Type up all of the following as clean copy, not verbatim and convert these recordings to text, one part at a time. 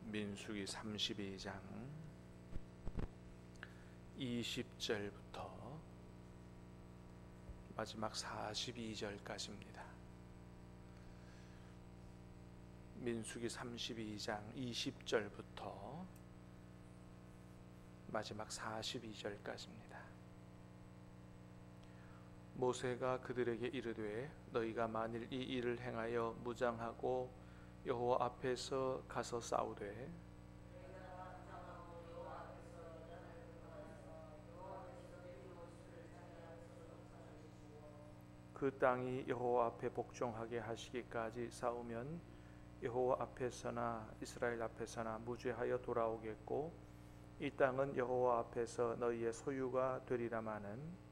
민수기 32장 20절부터 마지막 42절까지입니다. 민수기 32장 20절부터 마지막 42절까지입니다. 모세가 그들에게 이르되 너희가 만일 이 일을 행하여 무장하고 여호와 앞에서 가서 싸우되 그 땅이 여호와 앞에 복종하게 하시기까지 싸우면 여호와 앞에서나 이스라엘 앞에서나 무죄하여 돌아오겠고 이 땅은 여호와 앞에서 너희의 소유가 되리라마는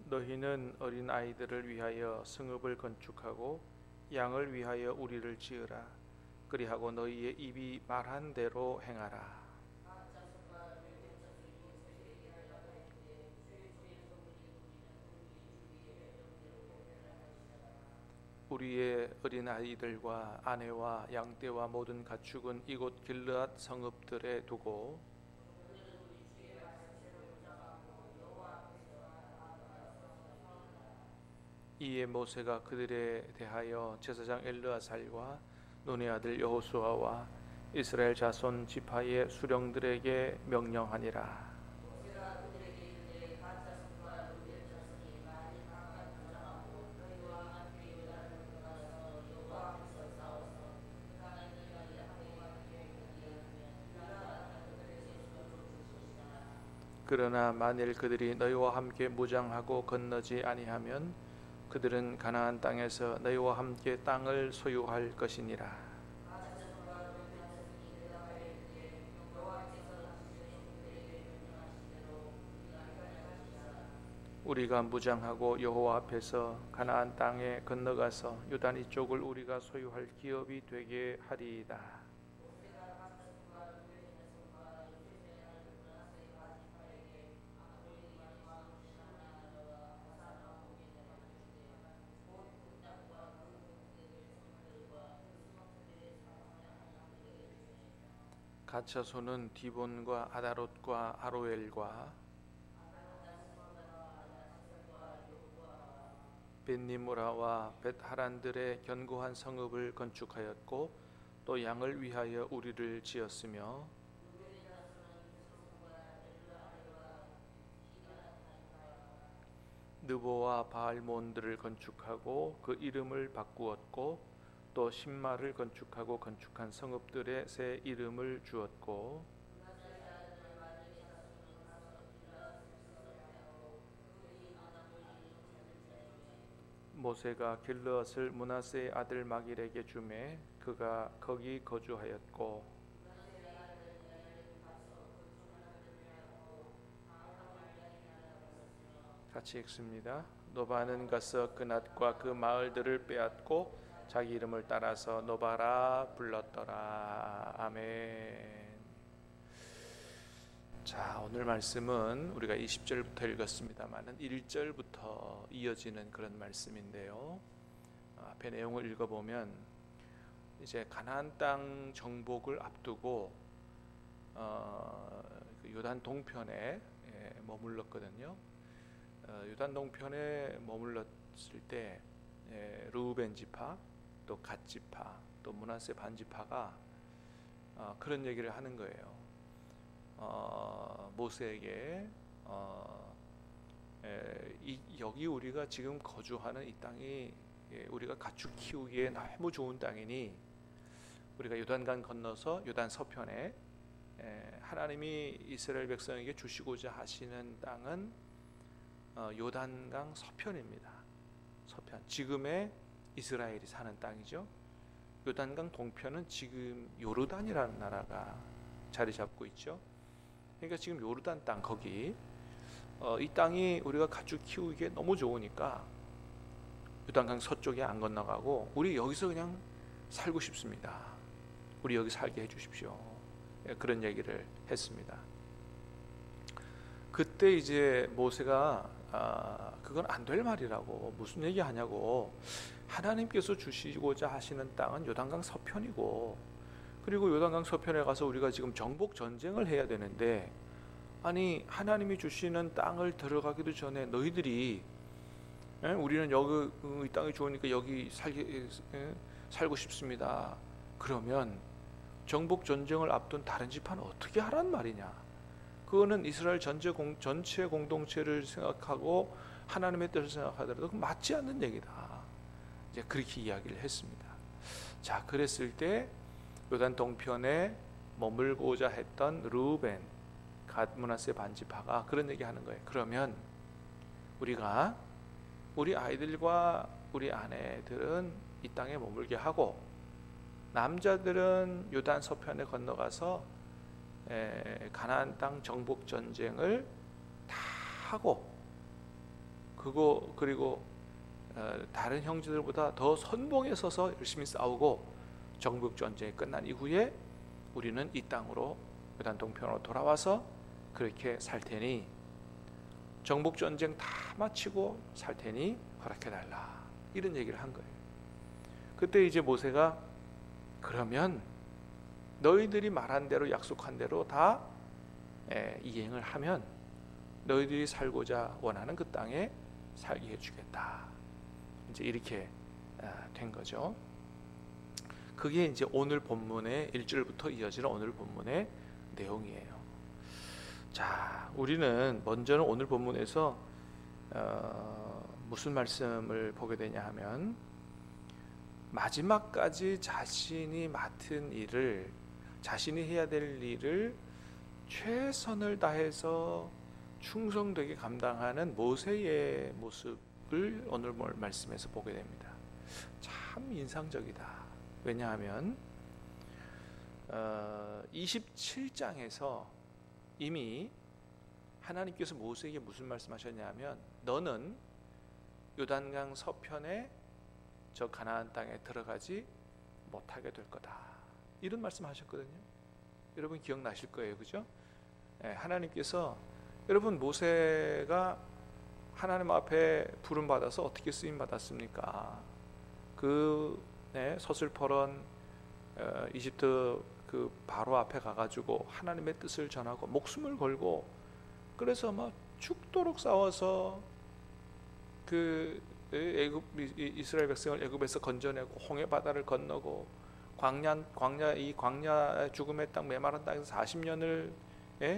너희는 어린 아이들을 위하여 성읍을 건축하고 양을 위하여 우리를 지으라. 그리하고 너희의 입이 말한 대로 행하라. 우리의 어린 아이들과 아내와 양떼와 모든 가축은 이곳 길르앗 성읍들에 두고 이에 모세가 그들에 대하여 제사장 엘르아살과 눈의 아들 여호수아와 이스라엘 자손 지파의 수령들에게 명령하니라. 그러나 만일 그들이 너희와 함께 무장하고 건너지 아니하면 그들은 가나안 땅에서 너희와 함께 땅을 소유할 것이니라. 우리가 무장하고 여호와 앞에서 가나안 땅에 건너가서 요단 이쪽을 우리가 소유할 기업이 되게 하리이다. 갓 자손은 디본과 아다롯과 아로엘과 벳니무라와 벳하란들의 견고한 성읍을 건축하였고 또 양을 위하여 우리를 지었으며 느보와 바알몬들을 건축하고 그 이름을 바꾸었고 또 신마를 건축하고 건축한 성읍들의 새 이름을 주었고 모세가 길르앗을 므낫세의 아들 마길에게 주매 그가 거기 거주하였고 같이 읽습니다. 노바는 가서 그 낫과 그 마을들을 빼앗고 자기 이름을 따라서 노바라 불렀더라. 아멘. 자, 오늘 말씀은 우리가 20절부터 읽었습니다만은 1절부터 이어지는 그런 말씀인데요. 앞에 내용을 읽어보면 이제 가나안 땅 정복을 앞두고 그 요단 동편에 머물렀거든요. 요단 동편에 머물렀을 때 르우벤 지파, 또 갓 지파, 또 므낫세 반 지파가 그런 얘기를 하는 거예요. 모세에게 여기 우리가 지금 거주하는 이 땅이 우리가 가축 키우기에 너무 좋은 땅이니 우리가 요단강 건너서 요단 서편에 하나님이 이스라엘 백성에게 주시고자 하시는 땅은 요단강 서편입니다. 서편, 지금의 이스라엘이 사는 땅이죠. 요단강 동편은 지금 요르단이라는 나라가 자리 잡고 있죠. 그러니까 지금 요르단 땅 거기 이 땅이 우리가 가축 키우기에 너무 좋으니까 요단강 서쪽에 안 건너가고 우리 여기서 그냥 살고 싶습니다. 우리 여기 살게 해주십시오. 그런 얘기를 했습니다. 그때 이제 모세가 그건 안 될 말이라고. 무슨 얘기하냐고. 하나님께서 주시고자 하시는 땅은 요단강 서편이고, 그리고 요단강 서편에 가서 우리가 지금 정복 전쟁을 해야 되는데, 아니 하나님이 주시는 땅을 들어가기도 전에 너희들이 우리는 여기 이 땅이 좋으니까 여기 살고 싶습니다. 그러면 정복 전쟁을 앞둔 다른 지파는 어떻게 하란 말이냐? 그거는 이스라엘 전체 공동체를 생각하고 하나님의 뜻을 생각하더라도 맞지 않는 얘기다. 이제 그렇게 이야기를 했습니다. 자, 그랬을 때 요단 동편에 머물고자 했던 르우벤, 갓, 므낫세 반지파가 그런 얘기하는 거예요. 그러면 우리가 우리 아이들과 우리 아내들은 이 땅에 머물게 하고, 남자들은 요단 서편에 건너가서 가나안 땅 정복 전쟁을 다 하고, 그리고 다른 형제들보다 더 선봉에 서서 열심히 싸우고, 정복 전쟁이 끝난 이후에 우리는 이 땅으로 요단 동편으로 돌아와서 그렇게 살 테니, 정복 전쟁 다 마치고 살 테니 허락해 달라, 이런 얘기를 한 거예요. 그때 이제 모세가 그러면 너희들이 말한 대로, 약속한 대로 다 이행을 하면 너희들이 살고자 원하는 그 땅에 살게 해주겠다. 이제 이렇게 된 거죠. 그게 이제 오늘 본문의 1절부터 이어지는 오늘 본문의 내용이에요. 자, 우리는 먼저는 오늘 본문에서 무슨 말씀을 보게 되냐 하면, 마지막까지 자신이 맡은 일을, 자신이 해야 될 일을 최선을 다해서 충성되게 감당하는 모세의 모습을 오늘 말씀에서 보게 됩니다. 참 인상적이다. 왜냐하면 27장에서 이미 하나님께서 모세에게 무슨 말씀하셨냐면, 너는 요단강 서편에 저 가나안 땅에 들어가지 못하게 될 거다, 이런 말씀하셨거든요. 여러분 기억나실 거예요, 그죠? 하나님께서, 여러분 모세가 하나님 앞에 부름 받아서 어떻게 쓰임 받았습니까? 서슬퍼런 이집트 그 바로 앞에 가가지고 하나님의 뜻을 전하고 목숨을 걸고, 그래서 막 죽도록 싸워서 그 이스라엘 백성을 애굽에서 건져내고, 홍해 바다를 건너고, 광야 죽음의 땅, 메마른 땅에서 40년을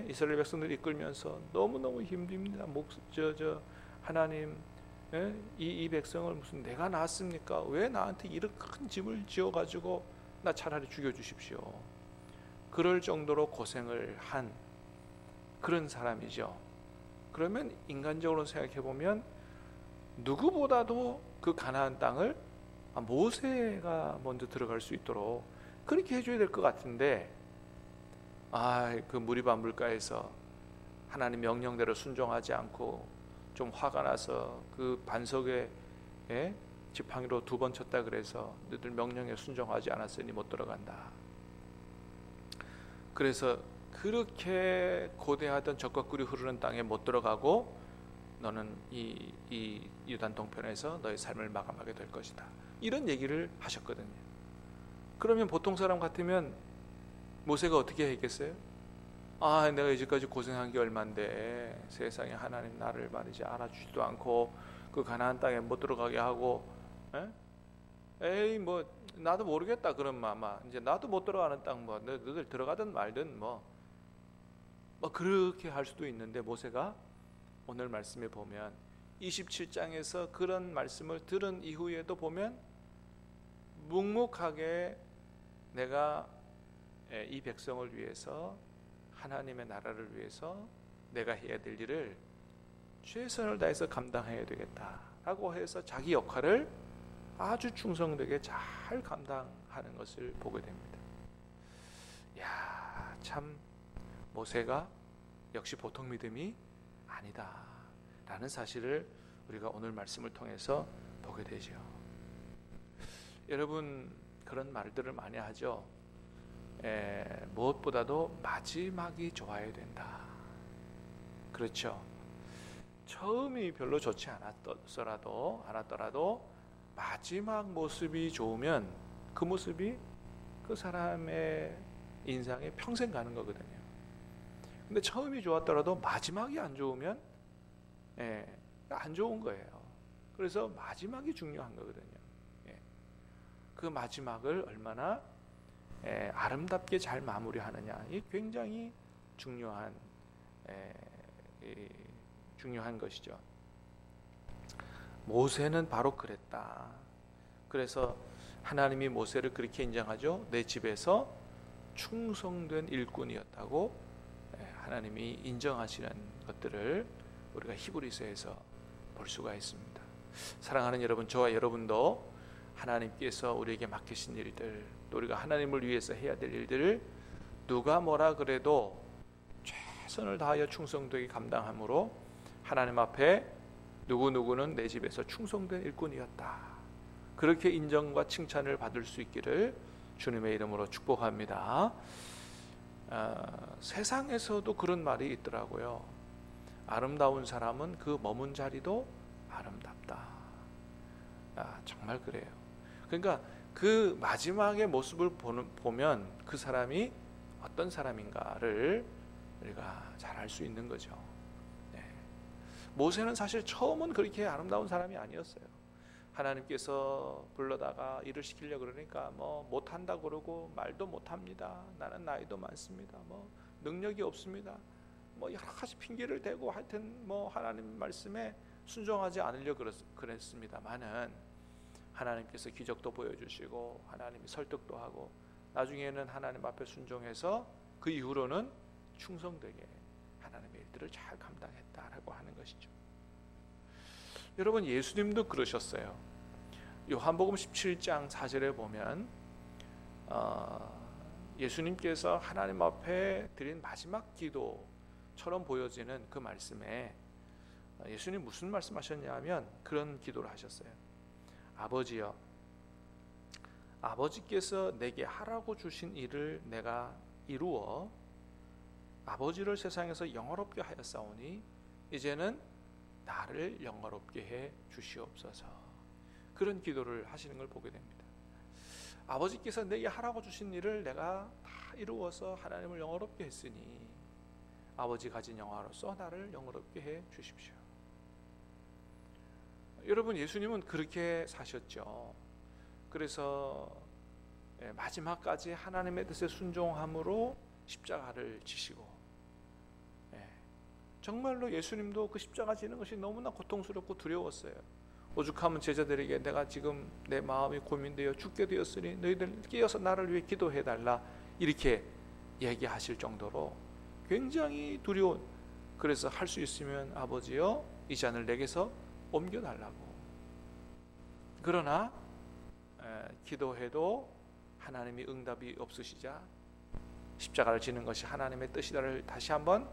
이스라엘 백성들을 이끌면서 너무너무 힘듭니다. 하나님, 이 백성을 무슨 내가 낳았습니까? 왜 나한테 이런 큰 집을 지어가지고 나 차라리 죽여주십시오. 그럴 정도로 고생을 한 그런 사람이죠. 그러면 인간적으로 생각해보면 누구보다도 그 가나안 땅을 모세가 먼저 들어갈 수 있도록 그렇게 해줘야 될 것 같은데, 그 무리바 물가에서 하나님 명령대로 순종하지 않고 좀 화가 나서 그 반석에 지팡이로 2번 쳤다 그래서 너희들 명령에 순종하지 않았으니 못 들어간다. 그래서 그렇게 고대하던 적과 꿀이 흐르는 땅에 못 들어가고, 너는 이 유단 동편에서 너의 삶을 마감하게 될 것이다, 이런 얘기를 하셨거든요. 그러면 보통 사람 같으면 모세가 어떻게 했겠어요? 내가 이제까지 고생한 게 얼만데 세상에 하나님 나를 말이지 알아주지도 않고 그 가나안 땅에 못 들어가게 하고, 에이 뭐 나도 모르겠다. 그럼 아마 이제 나도 못 들어가는 땅, 뭐 너희들 들어가든 말든 뭐 그렇게 할 수도 있는데, 모세가 오늘 말씀에 보면 27장에서 그런 말씀을 들은 이후에도 보면 묵묵하게 내가 이 백성을 위해서, 하나님의 나라를 위해서 내가 해야 될 일을 최선을 다해서 감당해야 되겠다라고 해서 자기 역할을 아주 충성되게 잘 감당하는 것을 보게 됩니다. 야, 참 모세가 역시 보통 믿음이 아니다 라는 사실을 우리가 오늘 말씀을 통해서 보게 되죠. 여러분 그런 말들을 많이 하죠. 무엇보다도 마지막이 좋아야 된다. 그렇죠. 처음이 별로 좋지 않았더라도 마지막 모습이 좋으면 그 모습이 그 사람의 인상에 평생 가는 거거든요. 근데 처음이 좋았더라도 마지막이 안 좋으면 안 좋은 거예요. 그래서 마지막이 중요한 거거든요. 그 마지막을 얼마나 아름답게 잘 마무리하느냐, 이 굉장히 중요한 것이죠. 모세는 바로 그랬다. 그래서 하나님이 모세를 그렇게 인정하죠. 내 집에서 충성된 일꾼이었다고 하나님이 인정하시는 것들을 우리가 히브리서에서 볼 수가 있습니다. 사랑하는 여러분, 저와 여러분도 하나님께서 우리에게 맡기신 일들, 또 우리가 하나님을 위해서 해야 될 일들을 누가 뭐라 그래도 최선을 다하여 충성되게 감당함으로 하나님 앞에 누구누구는 내 집에서 충성된 일꾼이었다, 그렇게 인정과 칭찬을 받을 수 있기를 주님의 이름으로 축복합니다. 세상에서도 그런 말이 있더라고요. 아름다운 사람은 그 머문 자리도 아름답다. 정말 그래요. 그러니까 그 마지막의 모습을 보면 그 사람이 어떤 사람인가를 우리가 잘 알 수 있는 거죠. 모세는 사실 처음은 그렇게 아름다운 사람이 아니었어요. 하나님께서 불러다가 일을 시키려고 그러니까 뭐 못한다 그러고, 말도 못합니다, 나는 나이도 많습니다, 뭐 능력이 없습니다, 뭐 여러 가지 핑계를 대고, 하여튼 뭐 하나님 말씀에 순종하지 않으려고 그랬습니다만은 하나님께서 기적도 보여주시고 하나님이 설득도 하고, 나중에는 하나님 앞에 순종해서 그 이후로는 충성되게 하나님의 일들을 잘 감당했다라고 하는 것이죠. 여러분, 예수님도 그러셨어요. 요한복음 17장 4절에 보면 예수님께서 하나님 앞에 드린 마지막 기도처럼 보여지는 그 말씀에 예수님 무슨 말씀하셨냐면 그런 기도를 하셨어요. 아버지여, 아버지께서 내게 하라고 주신 일을 내가 이루어 아버지를 세상에서 영화롭게 하였사오니 이제는 나를 영화롭게 해 주시옵소서. 그런 기도를 하시는 걸 보게 됩니다. 아버지께서 내게 하라고 주신 일을 내가 다 이루어서 하나님을 영화롭게 했으니 아버지 가진 영화로서 나를 영화롭게 해 주십시오. 여러분, 예수님은 그렇게 사셨죠. 그래서 마지막까지 하나님의 뜻에 순종함으로 십자가를 지시고, 정말로 예수님도 그 십자가 지는 것이 너무나 고통스럽고 두려웠어요. 오죽하면 제자들에게 내가 지금 내 마음이 고민되어 죽게 되었으니 너희들 깨어서 나를 위해 기도해달라, 이렇게 얘기하실 정도로 굉장히 두려운, 그래서 할 수 있으면 아버지여 이 잔을 내게서 옮겨달라고. 그러나 기도해도 하나님이 응답이 없으시자 십자가를 지는 것이 하나님의 뜻이다를 다시 한번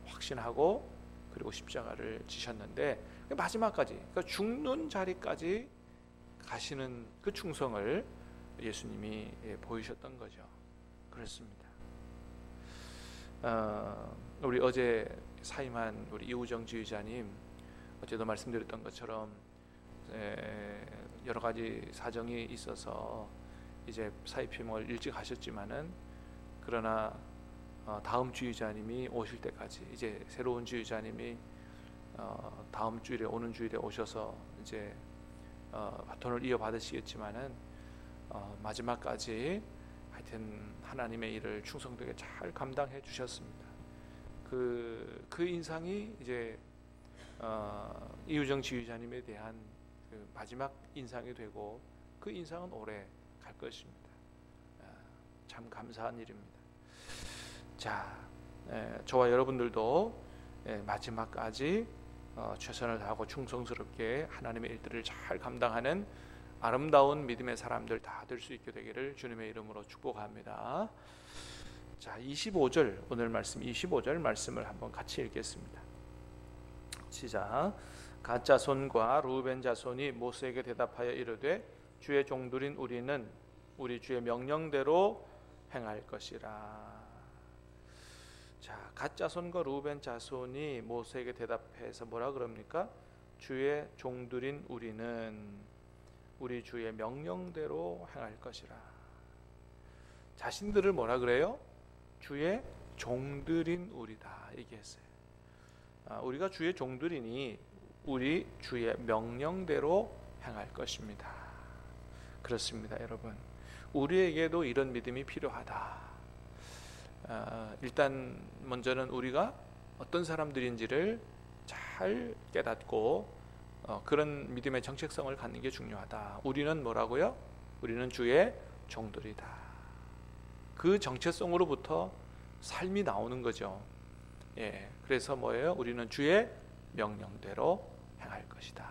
확신하고, 그리고 십자가를 지셨는데 마지막까지, 그러니까 죽는 자리까지 가시는 그 충성을 예수님이 보이셨던 거죠. 그렇습니다. 우리 어제 사임한 우리 이우정 지휘자님, 어제도 말씀드렸던 것처럼 여러 가지 사정이 있어서 이제 사입임을 일찍 하셨지만은, 그러나 다음 주의자님이 오실 때까지, 이제 새로운 주의자님이 다음 주일에, 오는 주일에 오셔서 이제 바톤을 이어받으시겠지만은 마지막까지 하여튼 하나님의 일을 충성되게 잘 감당해 주셨습니다. 그 인상이 이제 이우정 지휘자님에 대한 그 마지막 인상이 되고, 그 인상은 오래 갈 것입니다. 참 감사한 일입니다. 자, 저와 여러분들도 마지막까지 최선을 다하고 충성스럽게 하나님의 일들을 잘 감당하는 아름다운 믿음의 사람들 다 될 수 있게 되기를 주님의 이름으로 축복합니다. 자, 25절, 오늘 말씀 25절 말씀을 한번 같이 읽겠습니다. 시작. 갓 자손과 루벤 자손이 모세에게 대답하여 이르되 주의 종들인 우리는 우리 주의 명령대로 행할 것이라. 자, 갓 자손과 루벤 자손이 모세에게 대답해서 뭐라 그럽니까? 주의 종들인 우리는 우리 주의 명령대로 행할 것이라. 자신들을 뭐라 그래요? 주의 종들인 우리다 얘기했어요. 우리가 주의 종들이니 우리 주의 명령대로 행할 것입니다. 그렇습니다, 여러분. 우리에게도 이런 믿음이 필요하다. 일단 먼저는 우리가 어떤 사람들인지를 잘 깨닫고 그런 믿음의 정체성을 갖는 게 중요하다. 우리는 뭐라고요? 우리는 주의 종들이다. 그 정체성으로부터 삶이 나오는 거죠. 예, 그래서 뭐예요? 우리는 주의 명령대로 행할 것이다.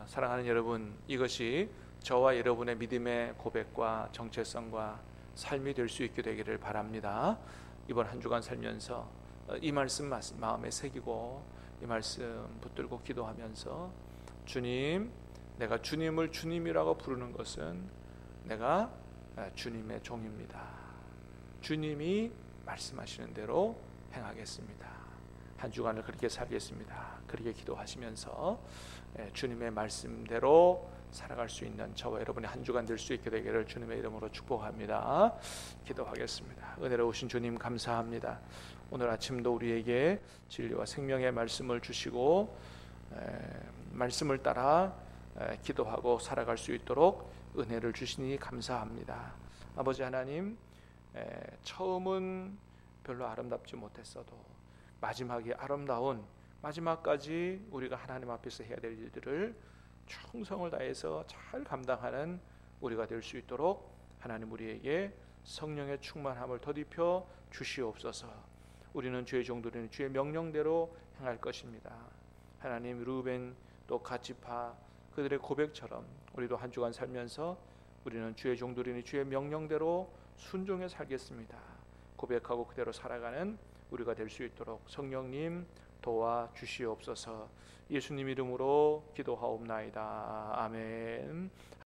사랑하는 여러분, 이것이 저와 여러분의 믿음의 고백과 정체성과 삶이 될 수 있게 되기를 바랍니다. 이번 한 주간 살면서 이 말씀 마음에 새기고 이 말씀 붙들고 기도하면서 주님, 내가 주님을 주님이라고 부르는 것은 내가 주님의 종입니다. 주님이 말씀하시는 대로 행하겠습니다. 한 주간을 그렇게 살겠습니다. 그렇게 기도하시면서 주님의 말씀대로 살아갈 수 있는 저와 여러분의 한 주간 될 수 있게 되기를 주님의 이름으로 축복합니다. 기도하겠습니다. 은혜로우신 주님 감사합니다. 오늘 아침도 우리에게 진리와 생명의 말씀을 주시고 말씀을 따라 기도하고 살아갈 수 있도록 은혜를 주시니 감사합니다. 아버지 하나님, 처음은 별로 아름답지 못했어도 마지막에 아름다운 마지막까지 우리가 하나님 앞에서 해야 될 일들을 충성을 다해서 잘 감당하는 우리가 될 수 있도록 하나님 우리에게 성령의 충만함을 더딥혀 주시옵소서. 우리는 주의 종들은 주의 명령대로 행할 것입니다. 하나님, 루벤 또 갓지파 그들의 고백처럼 우리도 한 주간 살면서 우리는 주의 종들이니 주의 명령대로 순종해 살겠습니다. 고백하고 그대로 살아가는 우리가 될 수 있도록 성령님 도와 주시옵소서. 예수님 이름으로 기도하옵나이다. 아멘.